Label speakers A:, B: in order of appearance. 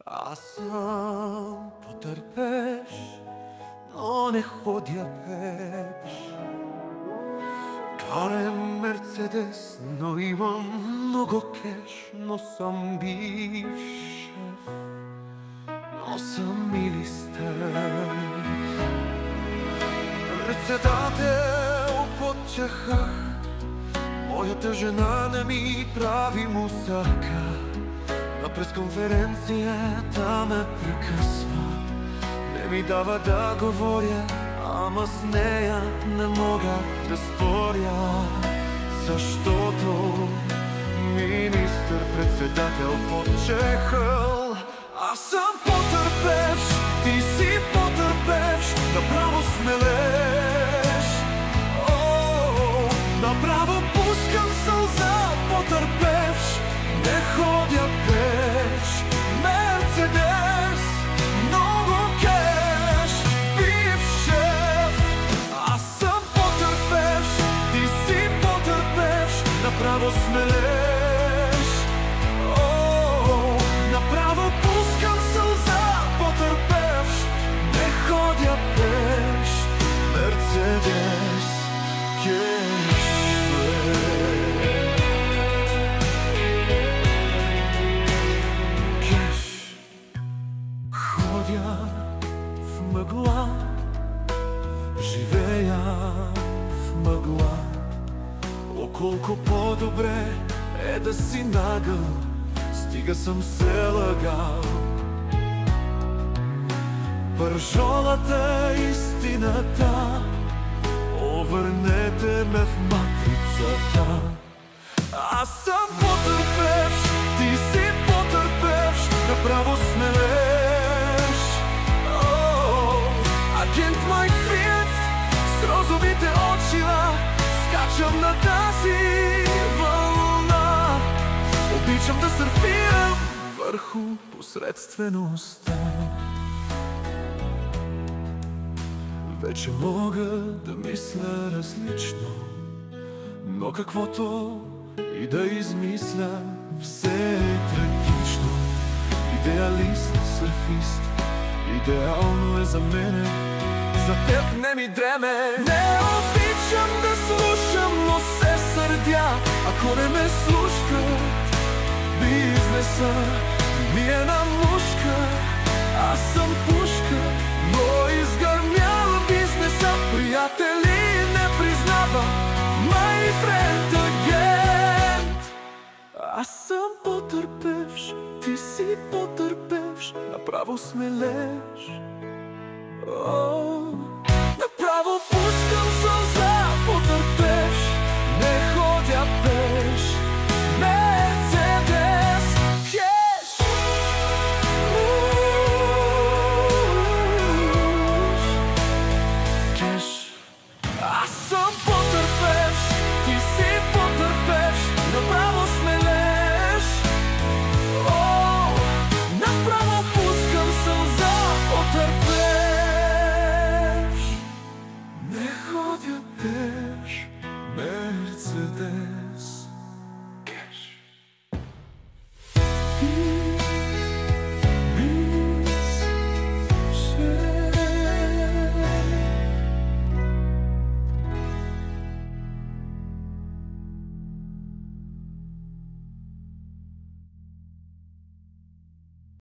A: Аз съм потърпеш, но не ходя пеш. Карам Мерцедес, но имам много кеш. Но съм бивш шеф, но съм милистър. Председател под чахах, моята жена не ми прави мусака. На пресконференцията ме прекъсва, не ми дава да говоря, ама с нея не мога да споря. Защото министър-председател почехал. Аз съм потърпевш, ти си потърпевш, направо смелеш. О, направо пускам сълза, потърпевш, не ходя пеш. Мерцедес, много кеш, бивш шеф. Аз съм потърпевш, ти си потърпевш, направо смелеш. О, направо пускам сълза, потърпевш, не ходя пеш. Мерцедес, кеш. Ходя в мъгла, живея в мъгла. О, колко по-добре е да си нагъл, стига съм се лъгал. Пържолата истината, овърнете ме в матрицата. Аз съм потърпевш, ти си потърпевш, направо смелеш. О, агент Майкфилд с розовите очила, скачам на тази вълна. Обичам да сърфирам върху посредствеността. Вече мога да мисля различно, но каквото и да измисля, все е трагично. Идеалист, сърфист, идеално е за мене, за теб не ми дреме. Не обичам да слушам, но се сърдя, ако не ме слушкат. Бизнеса ми е на мушка, аз съм пушка, но изгърмял бизнеса. Приятели не признава, my friend агент. Аз съм потърпевш, ти си потърпевш, направо смелеш. О,